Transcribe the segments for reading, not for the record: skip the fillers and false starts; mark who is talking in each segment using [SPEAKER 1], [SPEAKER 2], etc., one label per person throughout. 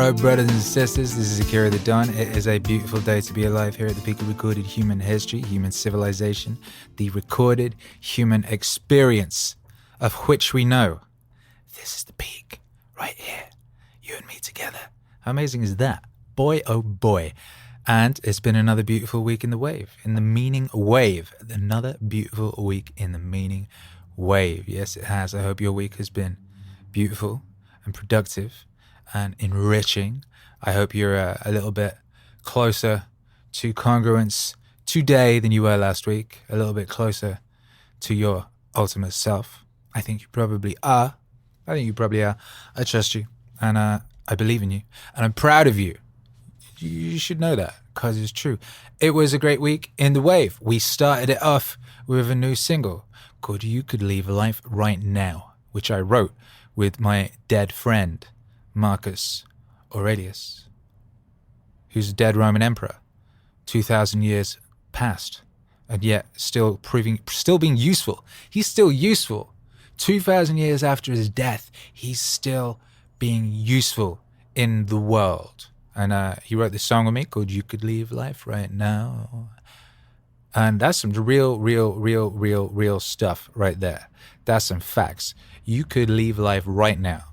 [SPEAKER 1] Hello, brothers and sisters. This is Akira the Don. It is a beautiful day to be alive here at the peak of recorded human history, human civilization, the recorded human experience of which we know this is the peak right here, you and me together. How amazing is that? Boy, oh boy. And it's been another beautiful week in the wave, in the meaning wave. Another beautiful week in the meaning wave. Yes, it has. I hope your week has been beautiful and productive and enriching. I hope you're a little bit closer to congruence today than you were last week, a little bit closer to your ultimate self. I think you probably are. I trust you, and I believe in you, and I'm proud of you. You should know that, because it's true. It was a great week in the wave. We started it off with a new single called You Could Leave Life Right Now, which I wrote with my dead friend, Marcus Aurelius, who's a dead Roman emperor, 2,000 years past, and yet still being useful. He's still useful. 2,000 years after his death, he's still being useful in the world. And he wrote this song with me called You Could Leave Life Right Now. And that's some real stuff right there. That's some facts. You could leave life right now.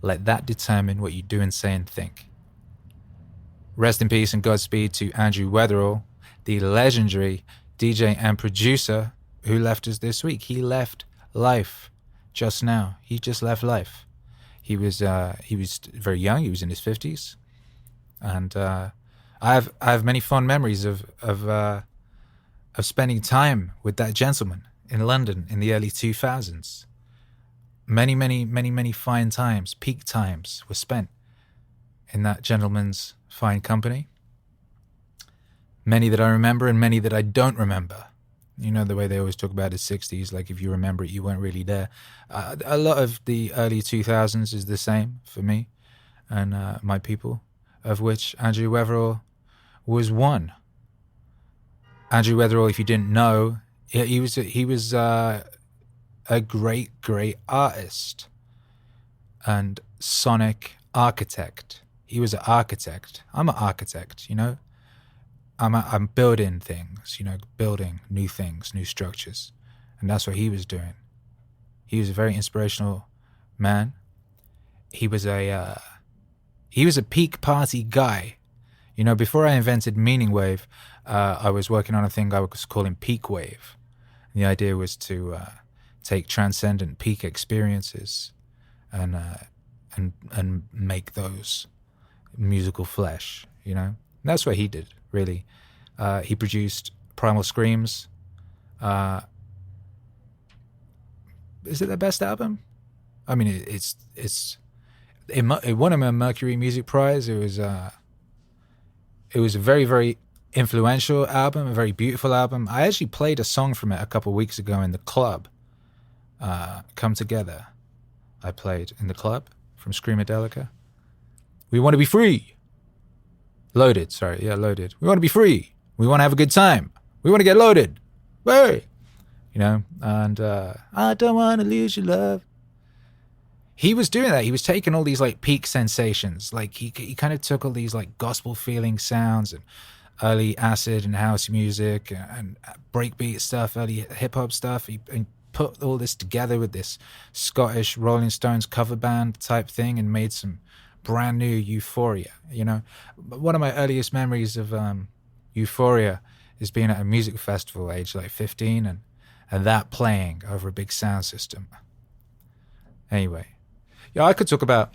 [SPEAKER 1] Let that determine what you do and say and think. Rest in peace and Godspeed to Andrew Weatherall, the legendary DJ and producer who left us this week. He left life just now. He just left life. He was very young. He was in his 50s. And I have many fond memories of spending time with that gentleman in London in the early 2000s. Many fine times, peak times were spent in that gentleman's fine company. Many that I remember and many that I don't remember. You know the way they always talk about his 60s, like if you remember it, you weren't really there. A lot of the early 2000s is the same for me and my people, of which Andrew Weatherall was one. Andrew Weatherall, if you didn't know, he was a great artist and sonic architect. He was an architect. I'm an architect, you know. I'm building things, you know, building new things, new structures, and that's what he was doing. He was a very inspirational man. He was a peak party guy. You know, before I invented Meaningwave, I was working on a thing I was calling Peak Wave. And the idea was to take transcendent peak experiences and make those musical flesh, you know? And that's what he did, really. He produced Primal Screams. Is it their best album? I mean, it won him a Mercury Music Prize. It was a very influential album, a very beautiful album. I actually played a song from it a couple of weeks ago in the club. Come Together. I played in the club from Screamadelica. We want to be free. Loaded. We want to be free. We want to have a good time. We want to get loaded. Hey! You know, and I don't want to lose your love. He was doing that. He was taking all these like peak sensations. Like he kind of took all these like gospel feeling sounds and early acid and house music and breakbeat stuff, early hip hop stuff. He put all this together with this Scottish Rolling Stones cover band type thing and made some brand new Euphoria. You know, one of my earliest memories of Euphoria is being at a music festival age like 15 and that playing over a big sound system. Anyway, yeah, I could talk about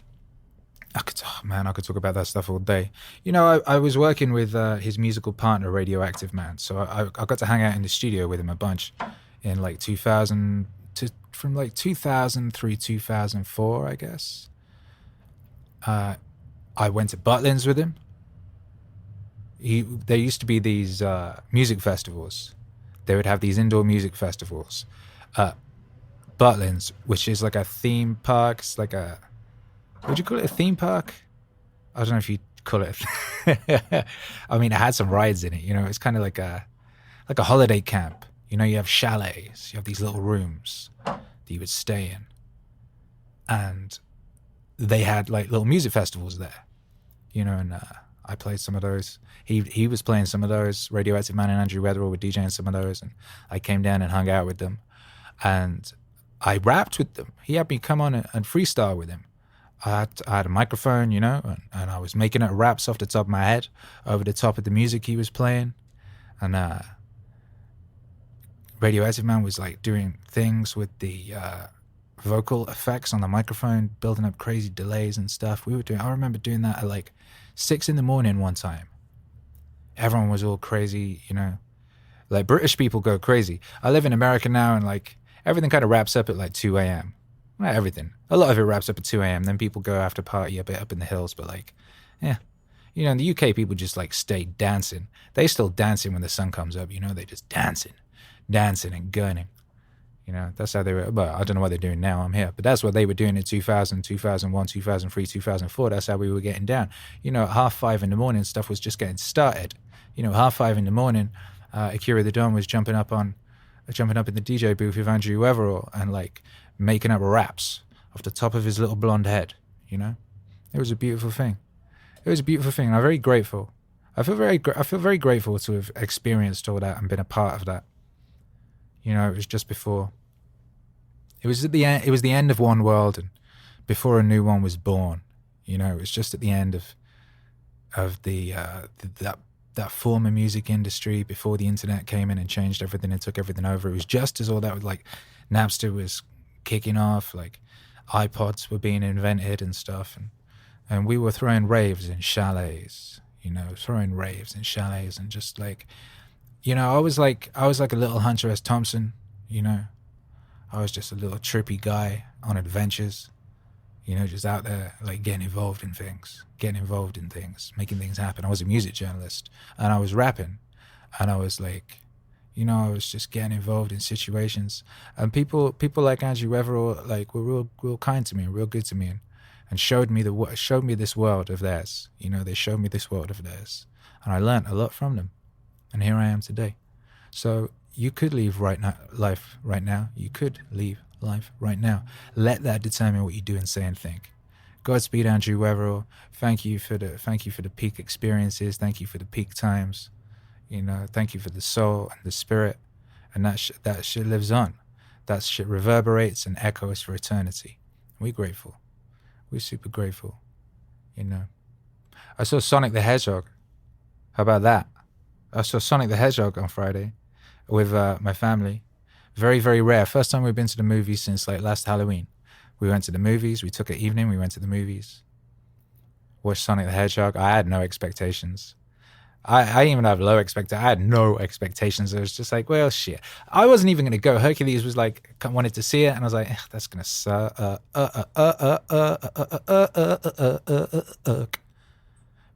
[SPEAKER 1] that stuff all day. You know, I was working with his musical partner, Radioactive Man, so I got to hang out in the studio with him a bunch in like 2000 through 2004, I guess. I went to Butlins with him. There used to be these music festivals. They would have these indoor music festivals. Butlins, which is like a theme park. It's like would you call it a theme park? I don't know if you'd call it. I mean, it had some rides in it. You know, it's kind of like a holiday camp. You know, you have chalets. You have these little rooms that you would stay in. And they had like little music festivals there. and I played some of those. He was playing some of those. Radioactive Man and Andrew Weatherall were DJing some of those, and I came down and hung out with them, and I rapped with them. He had me come on and freestyle with him. I had a microphone, and I was making up raps off the top of my head over the top of the music he was playing, and Radioactive Man was like doing things with the vocal effects on the microphone, building up crazy delays and stuff. I remember doing that at like 6 a.m. one time. Everyone was all crazy, like British people go crazy. I live in America now, and like everything kind of wraps up at like 2 a.m. Not everything. A lot of it wraps up at 2 a.m. Then people go after party a bit up in the hills, but like, yeah. In the UK, people just like stay dancing. They still dancing when the sun comes up, they just dancing and gunning. That's how they were. But I don't know what they're doing now. I'm here. But that's what they were doing in 2000, 2001, 2003, 2004. That's how we were getting down. At 5:30 in the morning, stuff was just getting started. 5:30 in the morning, Akira the Don was jumping up in the DJ booth with Andrew Weatherall and like making up raps off the top of his little blonde head. It was a beautiful thing. And I'm very grateful. I feel very grateful to have experienced all that and been a part of that. It was just before. It was at the end. It was the end of one world, and before a new one was born. It was just at the end of that form of music industry before the internet came in and changed everything and took everything over. It was just as all that was like Napster was kicking off, like iPods were being invented and stuff, and we were throwing raves in chalets. And just like. I was like a little Hunter S. Thompson, I was just a little trippy guy on adventures, just out there, like getting involved in things, making things happen. I was a music journalist, and I was rapping, and I was like, I was just getting involved in situations, and people like Andrew Weatherall, like, were real kind to me and real good to me, and showed me this world of theirs. They showed me this world of theirs, and I learned a lot from them. And here I am today. So you could leave life right now. You could leave life right now. Let that determine what you do and say and think. Godspeed, Andrew Weatherall. Thank you for the peak experiences. Thank you for the peak times. Thank you for the soul and the spirit. And that shit lives on. That shit reverberates and echoes for eternity. We're grateful. We're super grateful. I saw Sonic the Hedgehog. How about that? I saw Sonic the Hedgehog on Friday with my family. Very, very rare. First time we've been to the movies since like last Halloween. We went to the movies. We took an evening. We went to the movies. Watched Sonic the Hedgehog. I had no expectations. I even have low expectations. I had no expectations. I was just like, well, shit. I wasn't even going to go. Hercules was like, wanted to see it. And I was like, that's going to suck. But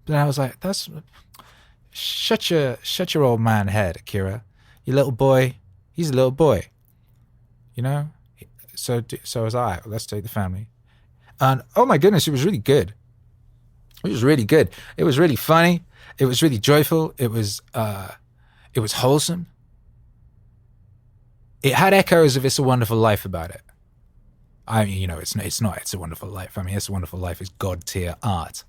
[SPEAKER 1] I was like, shut your old man head, Akira. Your little boy, he's a little boy. So I was like, all right, let's take the family. And oh my goodness, it was really good. It was really good. It was really funny. It was really joyful. It was wholesome. It had echoes of It's a Wonderful Life about it. I mean, it's not It's a Wonderful Life. I mean, It's a Wonderful Life is God tier art.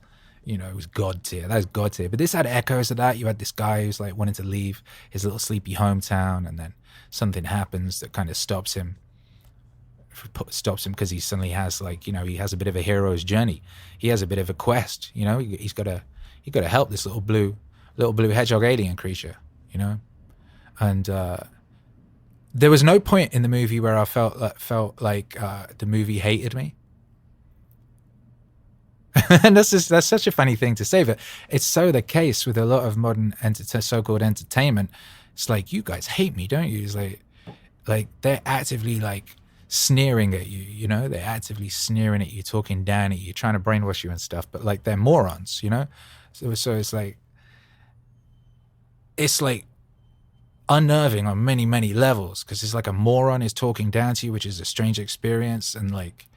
[SPEAKER 1] It was God tier. That was God tier. But this had echoes of that. You had this guy who's like wanting to leave his little sleepy hometown, and then something happens that kind of stops him because he suddenly has he has a bit of a hero's journey. He has a bit of a quest. He's got to help this little blue hedgehog alien creature. And there was no point in the movie where I felt like the movie hated me. And that's such a funny thing to say, but it's so the case with a lot of modern so-called entertainment. It's like, you guys hate me, don't you? It's like they're actively like sneering at you, they're actively sneering at you, talking down at you, trying to brainwash you and stuff, but like they're morons, so it's like unnerving on many, many levels, because it's like a moron is talking down to you, which is a strange experience. And like,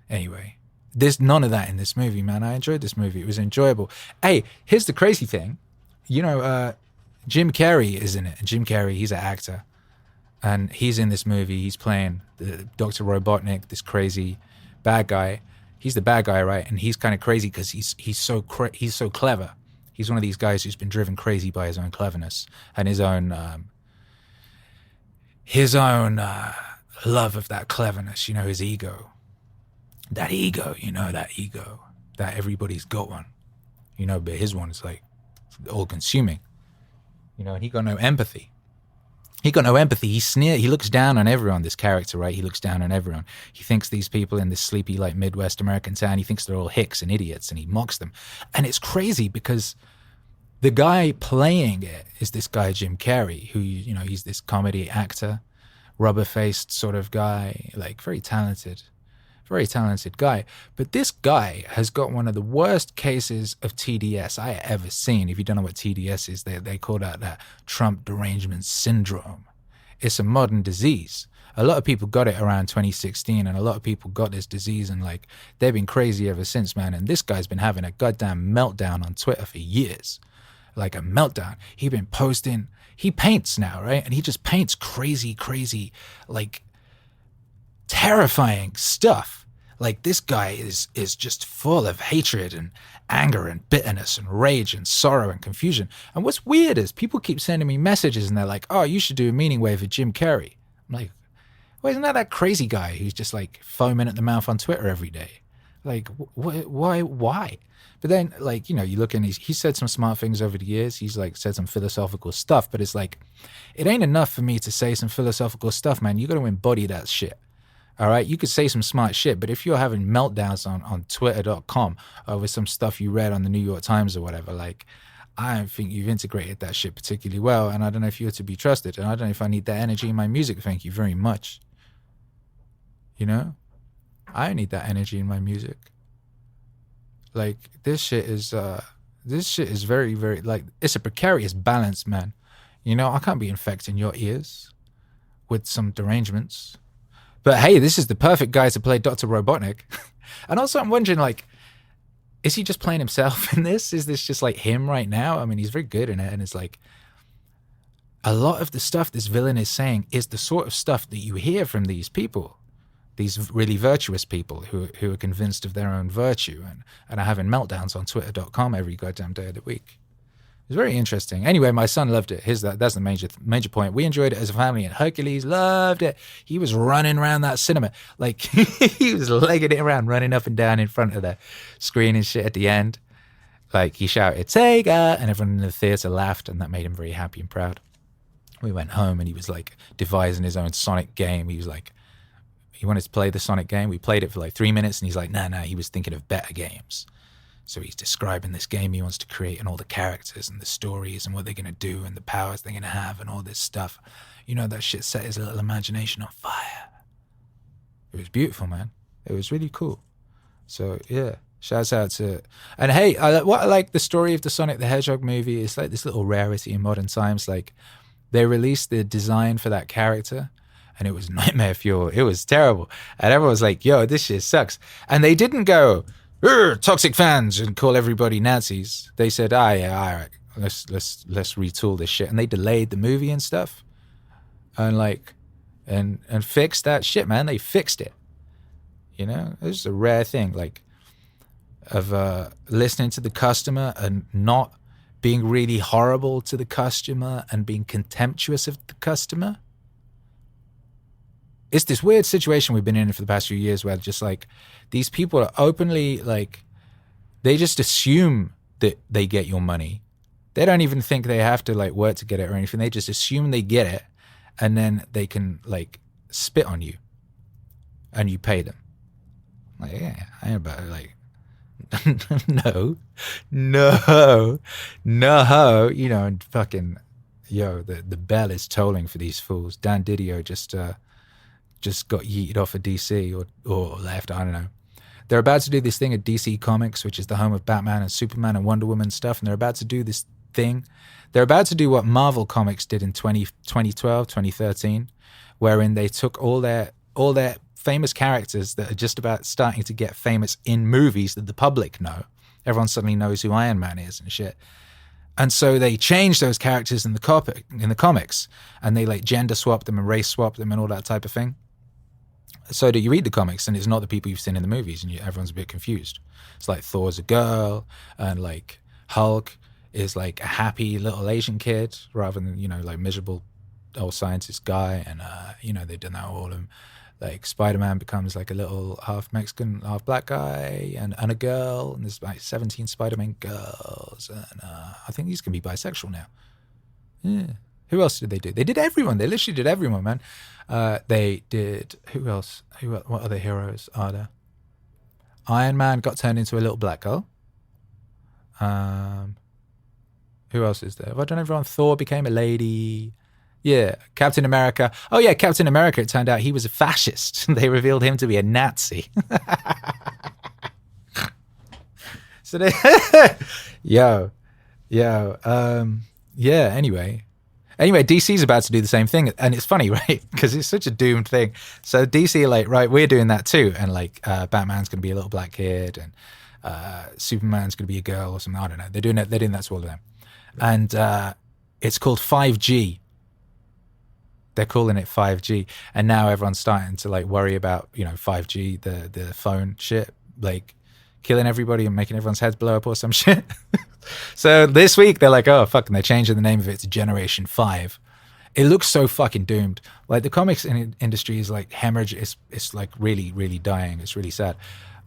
[SPEAKER 1] anyway, there's none of that in this movie, man. I enjoyed this movie. It was enjoyable. Hey, here's the crazy thing. Jim Carrey is in it. And Jim Carrey, he's an actor. And he's in this movie. He's playing Dr. Robotnik, this crazy bad guy. He's the bad guy, right? And he's kind of crazy because he's so clever. He's one of these guys who's been driven crazy by his own cleverness and his own love of that cleverness, you know, his ego. That ego, you know, that everybody's got one, you know, but his one is like all consuming, you know, and he got no empathy. He looks down on everyone, this character, right? He looks down on everyone. He thinks these people in this sleepy, like, Midwest American town, he thinks they're all hicks and idiots, and he mocks them. And it's crazy because the guy playing it is this guy, Jim Carrey, who, you know, he's this comedy actor, rubber-faced sort of guy, like, very talented guy. But this guy has got one of the worst cases of TDS I ever seen. If you don't know what TDS is, they call that Trump derangement syndrome. It's a modern disease. A lot of people got it around 2016, and a lot of people got this disease, and like they've been crazy ever since, man. And this guy's been having a goddamn meltdown on Twitter for years. Like a meltdown. He's been posting, he paints now, right? And he just paints crazy, like terrifying stuff. Like this guy is just full of hatred and anger and bitterness and rage and sorrow and confusion. And what's weird is people keep sending me messages and they're like, oh, you should do a Meaningwave with Jim Carrey. I'm like, well, isn't that crazy guy who's just like foaming at the mouth on Twitter every day? Like, why? But then, like, you know, you look and he said some smart things over the years. He's like said some philosophical stuff, but it's like, it ain't enough for me to say some philosophical stuff, man. You got to embody that shit. All right, you could say some smart shit, but if you're having meltdowns on twitter.com over some stuff you read on the New York Times or whatever, like, I don't think you've integrated that shit particularly well, and I don't know if you're to be trusted, and I don't know if I need that energy in my music. Thank you very much. You know? I don't need that energy in my music. Like, this shit is very, very, like, it's a precarious balance, man. You know, I can't be infecting your ears with some derangements. But hey, this is the perfect guy to play Dr. Robotnik. And also I'm wondering, like, is he just playing himself in this? Is this just like him right now? I mean, he's very good in it. And it's like, a lot of the stuff this villain is saying is the sort of stuff that you hear from these people, these really virtuous people who are convinced of their own virtue and are having meltdowns on twitter.com every goddamn day of the week. It's very interesting. Anyway, my son loved it. That's the major point. We enjoyed it as a family, and Hercules loved it. He was running around that cinema. Like, he was legging it around, running up and down in front of the screen and shit at the end. Like, he shouted, Sega! And everyone in the theater laughed, and that made him very happy and proud. We went home, and he was, like, devising his own Sonic game. He was like, he wanted to play the Sonic game. We played it for, like, 3 minutes, and he's like, nah, he was thinking of better games. So he's describing this game he wants to create and all the characters and the stories and what they're going to do and the powers they're going to have and all this stuff. You know, that shit set his little imagination on fire. It was beautiful, man. It was really cool. So, yeah, shouts out to... And hey, what I like the story of the Sonic the Hedgehog movie is like this little rarity in modern times. Like, they released the design for that character and it was nightmare fuel. It was terrible. And everyone was like, yo, this shit sucks. And they didn't go... toxic fans, and call everybody Nazis. They said, yeah, all right, let's retool this shit. And they delayed the movie and stuff. And like and fixed that shit, man. They fixed it. You know? It's a rare thing, like, of listening to the customer and not being really horrible to the customer and being contemptuous of the customer. It's this weird situation we've been in for the past few years where just like these people are openly like, they just assume that they get your money. They don't even think they have to like work to get it or anything. They just assume they get it and then they can like spit on you and you pay them. Like, yeah, I ain't about it. Like, no, you know, and fucking, yo, the bell is tolling for these fools. Dan Didio just got yeeted off of DC or left, I don't know. They're about to do this thing at DC Comics, which is the home of Batman and Superman and Wonder Woman stuff, and they're about to do this thing. They're about to do what Marvel Comics did in 2012, 2013, wherein they took all their famous characters that are just about starting to get famous in movies that the public know. Everyone suddenly knows who Iron Man is and shit. And so they changed those characters in the comics, and they like gender swapped them and race swapped them and all that type of thing. so that you read the comics and it's not the people you've seen in the movies, and everyone's a bit confused. It's like Thor's a girl, and like Hulk is like a happy little Asian kid rather than, like miserable old scientist guy. And they've done that all of them. Like Spider-Man becomes like a little half Mexican, half black guy, and a girl, and there's like 17 Spider-Man girls, and I think he's gonna be bisexual now. Yeah. Who else did they do? They did everyone. They literally did everyone, man. They did, who else? What other heroes are there? Iron Man got turned into a little black girl. Who else is there? Have I done everyone? Thor became a lady. Yeah, Captain America. Oh yeah, Captain America, it turned out he was a fascist. They revealed him to be a Nazi. So they, yeah, anyway, DC's about to do the same thing. And it's funny, right? Because it's such a doomed thing. So DC are like, right, we're doing that too. And like Batman's going to be a little black kid, and Superman's going to be a girl or something. I don't know. They're doing that to all of them. And it's called 5G. They're calling it 5G, and now everyone's starting to like worry about 5G, the phone shit, like killing everybody and making everyone's heads blow up or some shit. So this week they're like, oh fuck, and they're changing the name of it to Generation 5. It looks so fucking doomed. Like the comics industry is like hemorrhage. It's like really, really dying. It's really sad.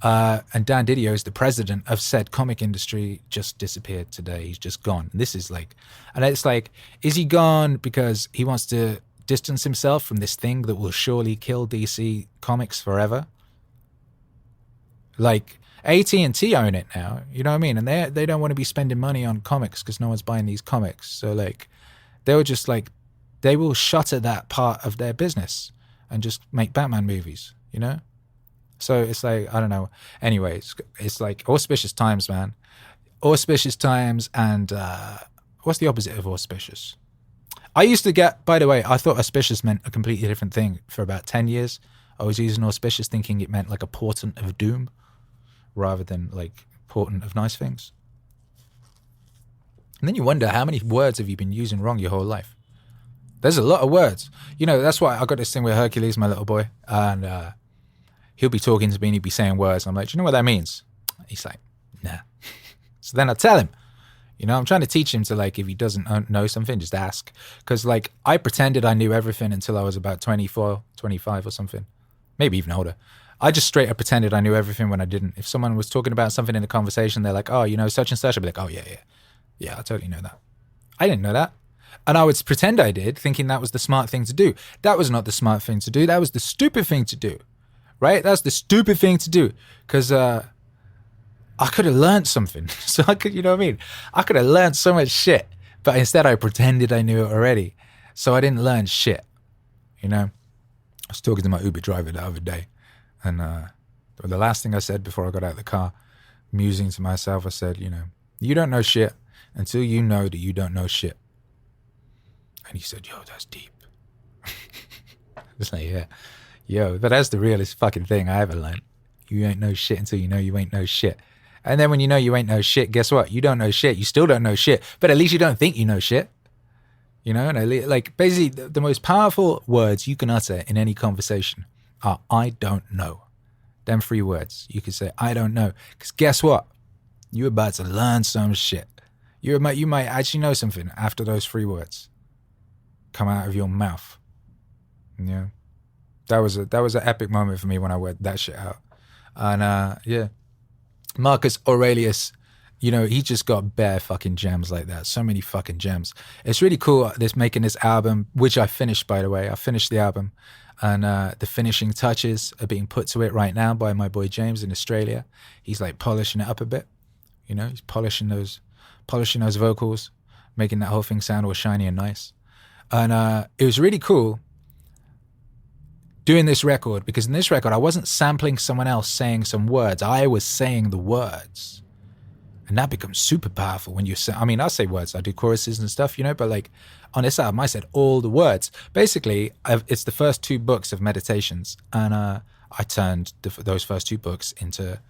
[SPEAKER 1] And Dan Didio is the president of said comic industry, just disappeared today. He's just gone. And this is like, and it's like, is he gone because he wants to distance himself from this thing that will surely kill DC Comics forever? Like AT&T own it now, you know what I mean? And they don't want to be spending money on comics because no one's buying these comics. So like they were just like, they will shutter that part of their business and just make Batman movies, So it's like, I don't know. Anyway, it's like auspicious times, man. Auspicious times. And what's the opposite of auspicious? I used to get, by the way, I thought auspicious meant a completely different thing for about 10 years. I was using auspicious thinking it meant like a portent of doom rather than like portent of nice things. And then you wonder, how many words have you been using wrong your whole life? There's a lot of words. That's why I got this thing with Hercules, my little boy, and he'll be talking to me and he'll be saying words. I'm like, do you know what that means? He's like, nah. So then I tell him. I'm trying to teach him to, like, if he doesn't know something, just ask. Because, like, I pretended I knew everything until I was about 24, 25 or something. Maybe even older. I just straight up pretended I knew everything when I didn't. If someone was talking about something in a conversation, they're like, oh, such and such. I'd be like, oh, yeah. Yeah, I totally know that. I didn't know that. And I would pretend I did, thinking that was the smart thing to do. That was not the smart thing to do. That was the stupid thing to do. Right? That's the stupid thing to do. Because, I could have learned something. So I could, I could have learned so much shit, but instead I pretended I knew it already. So I didn't learn shit, I was talking to my Uber driver the other day, and the last thing I said before I got out of the car, musing to myself, I said, you don't know shit until you know that you don't know shit. And he said, yo, that's deep. It's like, yeah. Yo, but that's the realest fucking thing I ever learned. You ain't no shit until you know you ain't no shit. And then when you know you ain't no shit, guess what? You don't know shit. You still don't know shit. But at least you don't think you know shit. And like basically the most powerful words you can utter in any conversation are I don't know. Them 3 words. You could say I don't know. Because guess what? You're about to learn some shit. You might actually know something after those 3 words come out of your mouth. Yeah. That was an epic moment for me when I worked that shit out. And yeah. Marcus Aurelius, he just got bare fucking gems like that. So many fucking gems. It's really cool making this album, which I finished, by the way. I finished the album, and the finishing touches are being put to it right now by my boy James in Australia. He's like polishing it up a bit. He's polishing those vocals, making that whole thing sound all shiny and nice. And it was really cool doing this record, because in this record I wasn't sampling someone else saying some words. I was saying the words, and that becomes super powerful when you say, I say words, I do choruses and stuff, but like on this album I said all the words. Basically it's the first 2 books of meditations, and I turned those first 2 books into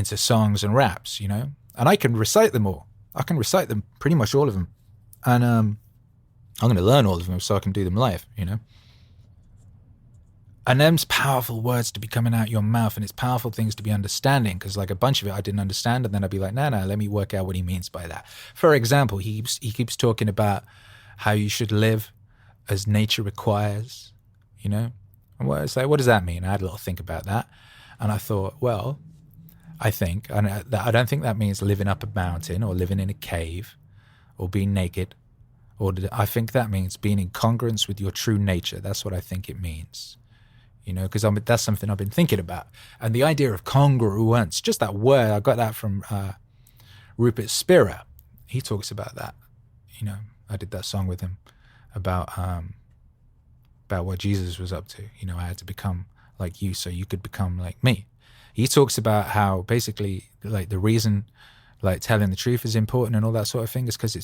[SPEAKER 1] songs and raps, and I can recite them all. I can recite them, pretty much all of them, and I'm going to learn all of them so I can do them live, And them's powerful words to be coming out your mouth, and it's powerful things to be understanding, because like a bunch of it I didn't understand, and then I'd be like, no, let me work out what he means by that. For example, he keeps talking about how you should live as nature requires, you know? And it's like, what does that mean? I had a little think about that, and I thought, well, I don't think that means living up a mountain or living in a cave or being naked. I think that means being in congruence with your true nature. That's what I think it means. You know, because that's something I've been thinking about. And the idea of congruence, just that word, I got that from Rupert Spira. He talks about that. You know, I did that song with him about what Jesus was up to. You know, I had to become like you so you could become like me. He talks about how basically like the reason like telling the truth is important and all that sort of thing is because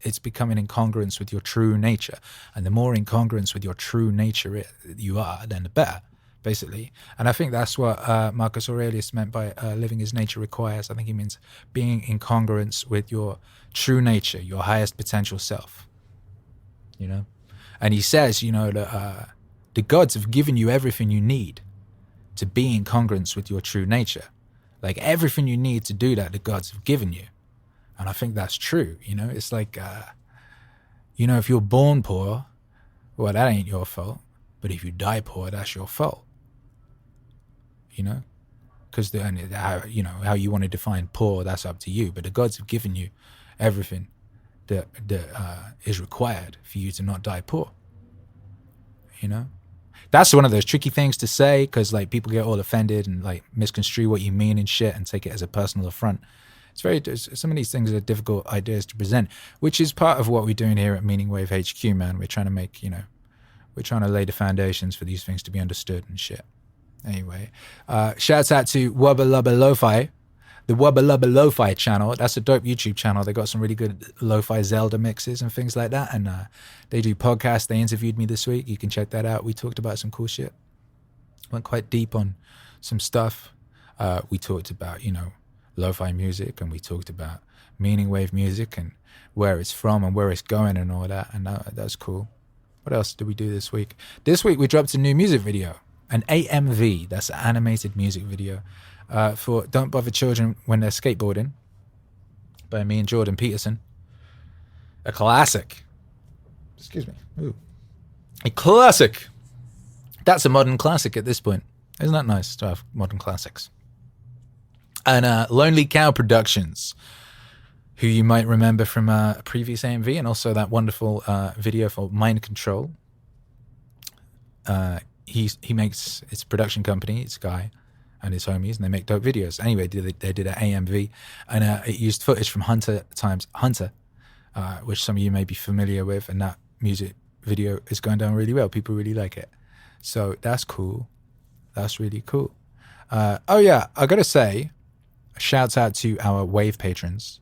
[SPEAKER 1] it's becoming in congruence with your true nature. And the more in congruence with your true nature you are, then the better, basically. And I think that's what Marcus Aurelius meant by living as nature requires. I think he means being in congruence with your true nature, your highest potential self, you know? And he says, you know, that the gods have given you everything you need to be in congruence with your true nature. Like everything you need to do that, the gods have given you. And I think that's true, you know? It's like, you know, if you're born poor, well, that ain't your fault. But if you die poor, that's your fault. You know? Because how you want to define poor, that's up to you. But the gods have given you everything that is required for you to not die poor. You know? That's one of those tricky things to say, because like people get all offended and like misconstrue what you mean and shit and take it as a personal affront. Some of these things are difficult ideas to present, which is part of what we're doing here at Meaningwave HQ, man. We're trying to make, you know, we're trying to lay the foundations for these things to be understood and shit. Anyway, shouts out to Wubba Lubba Lofi, the Wubba Lubba Lofi channel. That's a dope YouTube channel. They got some really good lo-fi Zelda mixes and things like that. And they do podcasts. They interviewed me this week. You can check that out. We talked about some cool shit. Went quite deep on some stuff. We talked about, you know, lo-fi music, and we talked about Meaningwave music and where it's from and where it's going and all that. And that's cool. What else did we do this week? This week we dropped a new music video, an AMV. That's an animated music video for Don't Bother Children When They're Skateboarding by me and Jordan Peterson. A classic. Excuse me. Ooh. A classic. That's a modern classic at this point. Isn't that nice to have modern classics? And Lonely Cow Productions, who you might remember from a previous AMV, and also that wonderful video for Mind Control. He makes, it's a production company, it's a guy and his homies, and they make dope videos. Anyway, they did an AMV, and it used footage from Hunter X Hunter, which some of you may be familiar with, and that music video is going down really well. People really like it. So that's cool. That's really cool. Oh yeah, I gotta say, shouts out to our Wave patrons.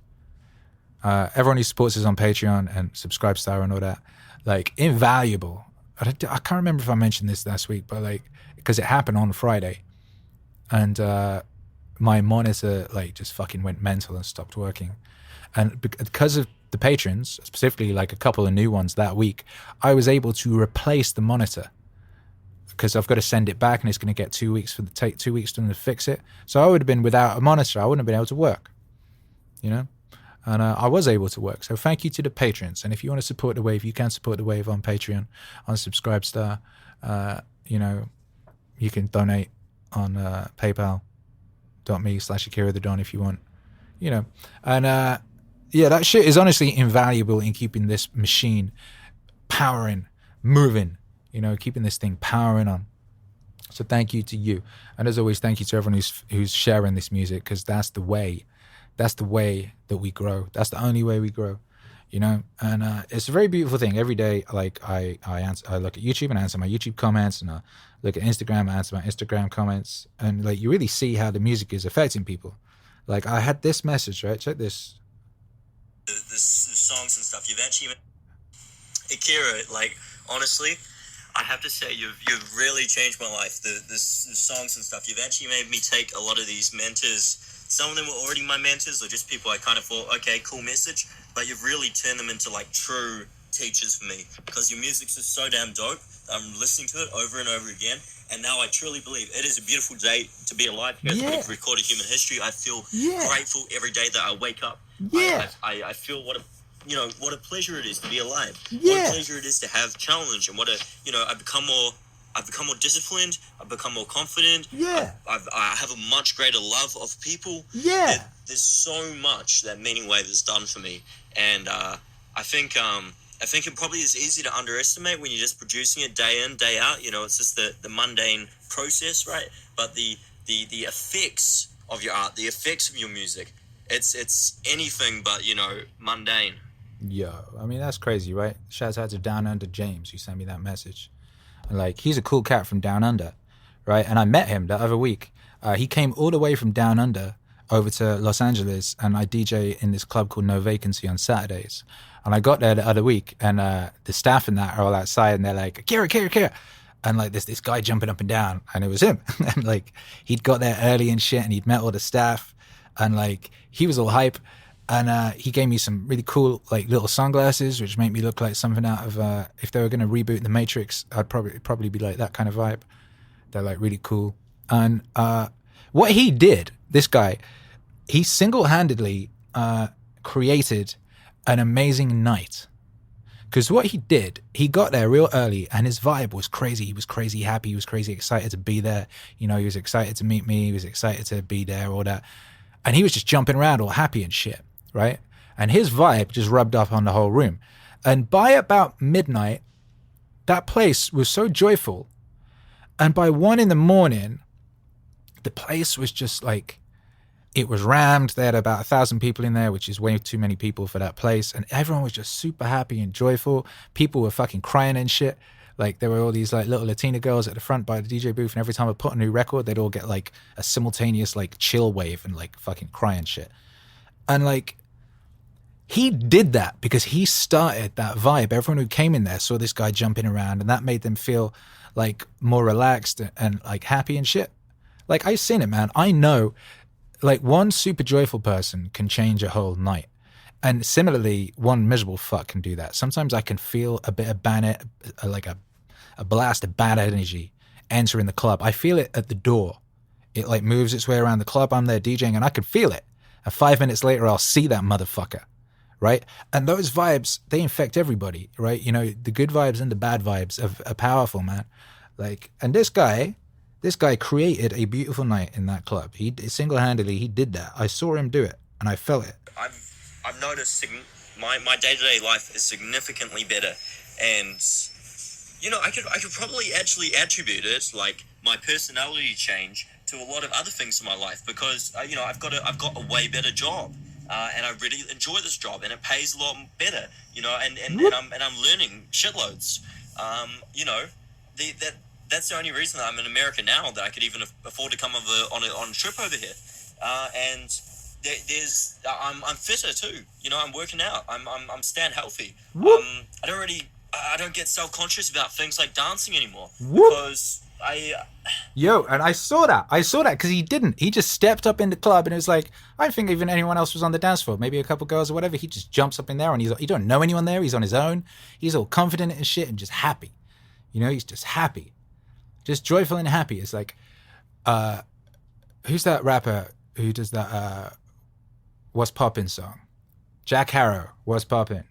[SPEAKER 1] Everyone who supports us on Patreon and Subscribestar and all that, like, invaluable. I can't remember if I mentioned this last week, but like, because it happened on Friday, and my monitor like just fucking went mental and stopped working. And because of the patrons, specifically like a couple of new ones that week, I was able to replace the monitor, because I've got to send it back and it's going to get 2 weeks for take 2 weeks for them to fix it. So I would have been without a monitor. I wouldn't have been able to work, you know? And I was able to work. So thank you to the patrons. And if you want to support the Wave, you can support the Wave on Patreon, on Subscribestar. You know, you can donate on paypal.me/Akira the Don if you want, you know. And yeah, that shit is honestly invaluable in keeping this machine powering, moving, you know, keeping this thing powering on. So thank you to you. And as always, thank you to everyone who's sharing this music, because that's the way that we grow. That's the only way we grow, you know. And it's a very beautiful thing. Every day, like I look at YouTube and answer my YouTube comments, and I look at Instagram and answer my Instagram comments, and like you really see how the music is affecting people. Like I had this message, right? Check this.
[SPEAKER 2] The songs and stuff. You've actually, Akira, like honestly, I have to say you've really changed my life. The songs and stuff. You've actually made me take a lot of these mentors. Some of them were already my mentors, or just people I kind of thought, okay, cool message. But you've really turned them into like true teachers for me, because your music's just so damn dope. I'm listening to it over and over again, and now I truly believe it is a beautiful day to be alive here at the Recorded Human History. I feel grateful every day that I wake up. I feel what a pleasure it is to be alive. What a pleasure it is to have challenge, and I become more disciplined. I've become more confident. I have a much greater love of people. There's so much that Meaningwave has done for me, and I think it probably is easy to underestimate when you're just producing it day in, day out. It's just the mundane process, right? But the effects of your art, the effects of your music, it's anything but mundane.
[SPEAKER 1] Yo, I mean, that's crazy, right? Shouts out to Down Under James, who sent me that message. Like, he's a cool cat from Down Under, right? And I met him the other week. He came all the way from Down Under over to Los Angeles, and I DJ in this club called No Vacancy on Saturdays. And I got there the other week, and the staff and that are all outside, and they're like, Akira. And like this guy jumping up and down, and it was him. And like, he'd got there early and shit, and he'd met all the staff, and like, he was all hype. And he gave me some really cool like little sunglasses, which made me look like something out of if they were going to reboot The Matrix, I'd probably be like that kind of vibe. They're like really cool. And what he did, this guy, he single-handedly created an amazing night. Because what he did, he got there real early, and his vibe was crazy. He was crazy happy. He was crazy excited to be there. He was excited to meet me. He was excited to be there, all that. And he was just jumping around all happy and shit, right? And his vibe just rubbed off on the whole room. And by about midnight, that place was so joyful. And by 1 a.m, the place was just like, it was rammed. They had about 1,000 people in there, which is way too many people for that place. And everyone was just super happy and joyful. People were fucking crying and shit. Like, there were all these like little Latina girls at the front by the DJ booth, and every time I put a new record, they'd all get like a simultaneous like chill wave and like fucking cry and shit. And like, he did that because he started that vibe. Everyone who came in there saw this guy jumping around, and that made them feel like more relaxed and like happy and shit. Like, I've seen it, man. I know like one super joyful person can change a whole night. And similarly, one miserable fuck can do that. Sometimes I can feel a bit of like a blast of bad energy entering the club. I feel it at the door. It like moves its way around the club. I'm there DJing and I can feel it. And 5 minutes later, I'll see that motherfucker, right? And those vibes, they infect everybody, right? The good vibes and the bad vibes are powerful, man. Like, and this guy created a beautiful night in that club. He single-handedly, he did that. I saw him do it and I felt it.
[SPEAKER 2] I've noticed my day-to-day life is significantly better, and I could probably actually attribute it, like my personality change, to a lot of other things in my life, because I've got a way better job, and I really enjoy this job, and it pays a lot better, and I'm learning shitloads. That's the only reason that I'm in America now, that I could even afford to come on a trip over here, and I'm fitter too. I'm working out. I'm staying healthy. I don't get self-conscious about things like dancing anymore. Because
[SPEAKER 1] and I saw that because he didn't. He just stepped up in the club and it was like, I don't think even anyone else was on the dance floor. Maybe a couple girls or whatever. He just jumps up in there and he don't know anyone there. He's on his own. He's all confident and shit and just happy. He's just happy, just joyful and happy. It's like, who's that rapper who does that? What's Poppin' song? Jack Harrow, What's Poppin'?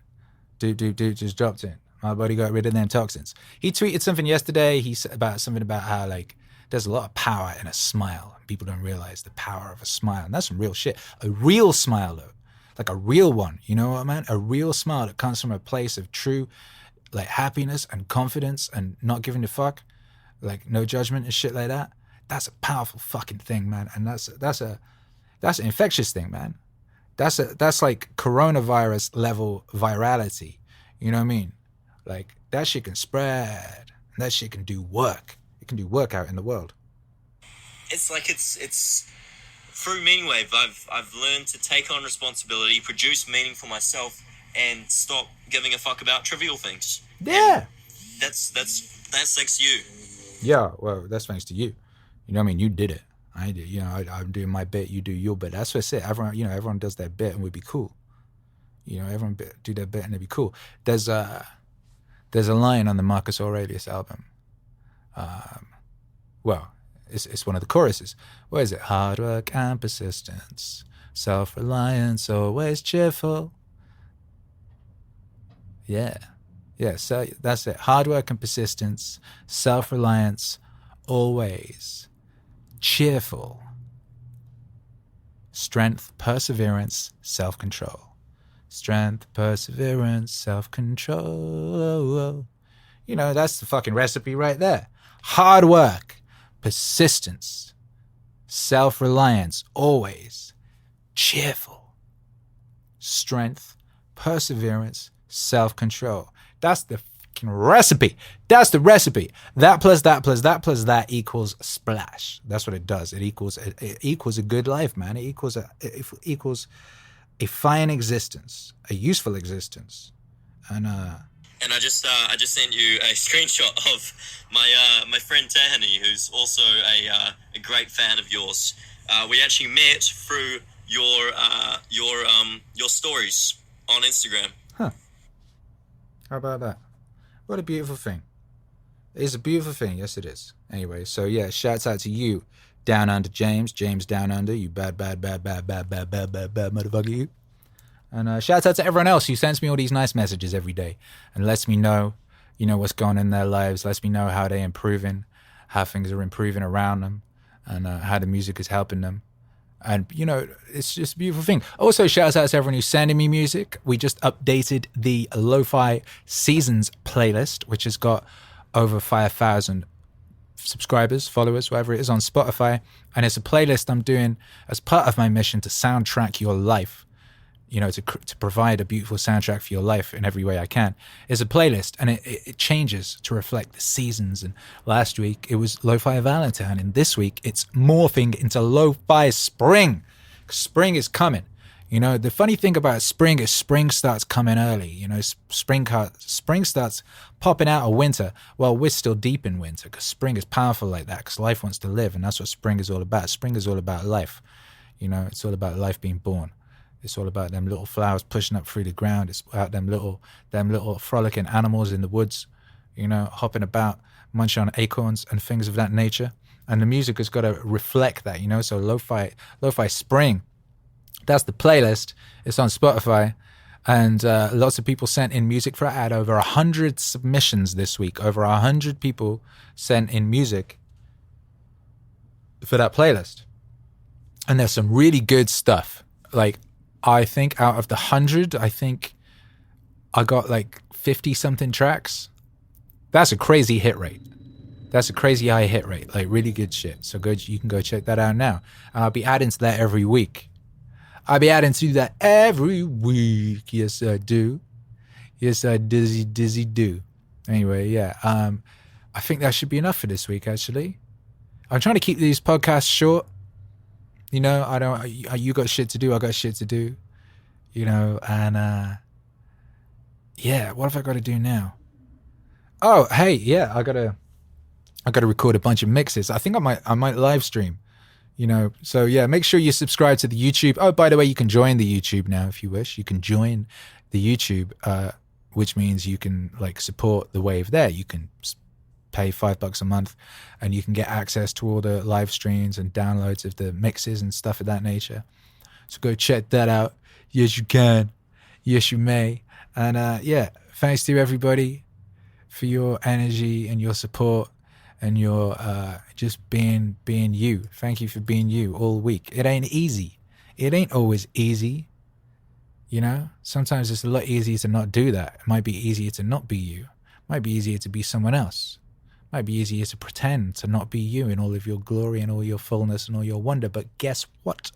[SPEAKER 1] Dude just dropped in. My body got rid of them toxins. He tweeted something yesterday. He said something about how like there's a lot of power in a smile. People don't realize the power of a smile. And that's some real shit. A real smile though. Like a real one. You know what I mean? A real smile that comes from a place of true like happiness and confidence and not giving a fuck. Like no judgment and shit like that. That's a powerful fucking thing, man. And that's an infectious thing, man. That's like coronavirus level virality. You know what I mean? Like that shit can spread. And that shit can do work. It can do work out in the world.
[SPEAKER 2] It's like it's through Meaningwave. I've learned to take on responsibility, produce meaning for myself, and stop giving a fuck about trivial things.
[SPEAKER 1] Yeah.
[SPEAKER 2] And that's thanks to you.
[SPEAKER 1] Yeah, well, that's thanks to you. You know what I mean? You did it. I did. I'm doing my bit. You do your bit. That's what I said. Everyone does their bit, and we'd be cool. You know, everyone do their bit and it'd be cool. There's a line on the Marcus Aurelius album. Well, it's one of the choruses. What is it? Hard work and persistence, self-reliance, always cheerful. Yeah, so that's it. Hard work and persistence, self-reliance, always cheerful. Strength, perseverance, self-control. Strength, perseverance, self-control. You know, that's the fucking recipe right there. Hard work, persistence, self-reliance, always cheerful. Strength, perseverance, self-control. That's the fucking recipe. That's the recipe. That plus that plus that plus that equals splash. That's what it does. It equals a good life, man. It equals a fine existence, a useful existence. And
[SPEAKER 2] I just sent you a screenshot of my friend Tahani, who's also a great fan of yours. We actually met through your stories on Instagram.
[SPEAKER 1] Huh. How about that? What a beautiful thing. It's a beautiful thing. Yes, it is. Anyway, so yeah, shouts out to you, Down Under James Down Under, you bad motherfucker, you. And shouts out to everyone else who sends me all these nice messages every day and lets me know, you know, what's going on in their lives, lets me know how they're improving, how things are improving around them, and how the music is helping them. And, you know, it's just a beautiful thing. Also, shouts out to everyone who's sending me music. We just updated the Lofi Seasons playlist, which has got over 5,000 subscribers, followers, whatever it is, on Spotify. And it's a playlist I'm doing as part of my mission to soundtrack your life. You know, to provide a beautiful soundtrack for your life in every way I can. It's a playlist, and it changes to reflect the seasons. And last week it was Lo-Fi Valentine, and this week it's morphing into Lo-Fi Spring. Spring is coming. You know, the funny thing about spring is spring starts coming early. You know, spring starts popping out of winter. Well, we're still deep in winter because spring is powerful like that, because life wants to live, and that's what spring is all about. Spring is all about life. You know, it's all about life being born. It's all about them little flowers pushing up through the ground. It's about them little frolicking animals in the woods, you know, hopping about, munching on acorns and things of that nature. And the music has got to reflect that, you know. So Lo-Fi Spring, that's the playlist. It's on Spotify. And lots of people sent in music for it. I had over 100 submissions this week. Over 100 people sent in music for that playlist. And there's some really good stuff. Like, I think out of the 100, I think I got like 50 something tracks. That's a crazy hit rate. That's a crazy high hit rate. Like, really good shit. So you can go check that out now. And I'll be adding to that every week. Yes, I do. Yes, I dizzy do. Anyway, yeah. I think that should be enough for this week, actually. I'm trying to keep these podcasts short. You know, you got shit to do, I got shit to do, you know, and, yeah, what have I got to do now? Oh, hey, yeah, I got to record a bunch of mixes. I think I might live stream, you know, so yeah, make sure you subscribe to the YouTube. Oh, by the way, you can join the YouTube now if you wish. You can join the YouTube, which means you can like support the wave there. You can pay $5 a month and you can get access to all the live streams and downloads of the mixes and stuff of that nature. So go check that out. Yes, you can. Yes, you may. And yeah, thanks to everybody for your energy and your support and your just being you. Thank you for being you all week. It ain't easy. It ain't always easy. You know, sometimes it's a lot easier to not do that. It might be easier to not be you. It might be easier to be someone else. Might be easier to pretend to not be you in all of your glory and all your fullness and all your wonder. But guess what?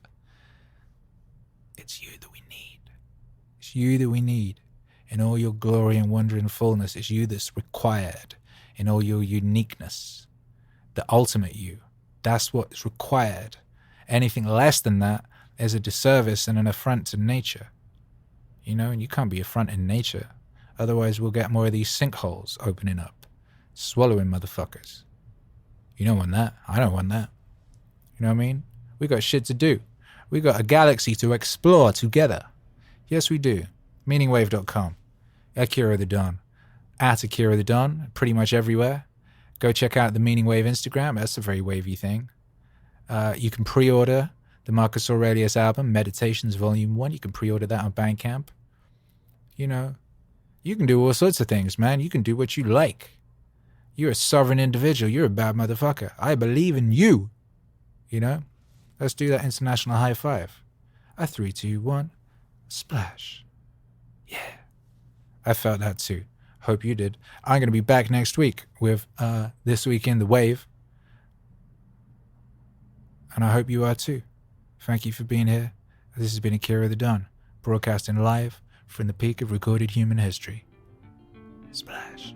[SPEAKER 1] It's you that we need. It's you that we need in all your glory and wonder and fullness. It's you that's required in all your uniqueness. The ultimate you. That's what's required. Anything less than that is a disservice and an affront to nature. You know, and you can't be affronting nature. Otherwise we'll get more of these sinkholes opening up. Swallowing motherfuckers. You don't want that. I don't want that. You know what I mean? We got shit to do. We got a galaxy to explore together. Yes, we do. Meaningwave.com. Akira the Don. At Akira the Don, pretty much everywhere. Go check out the Meaningwave Instagram. That's a very wavy thing. You can pre-order the Marcus Aurelius album, Meditations Volume 1. You can pre-order that on Bandcamp. You know, you can do all sorts of things, man. You can do what you like. You're a sovereign individual. You're a bad motherfucker. I believe in you. You know? Let's do that international high five. A 3, 2, 1, splash. Yeah. I felt that too. Hope you did. I'm going to be back next week with This Week in the Wave. And I hope you are too. Thank you for being here. This has been Akira the Don, broadcasting live from the peak of recorded human history. Splash.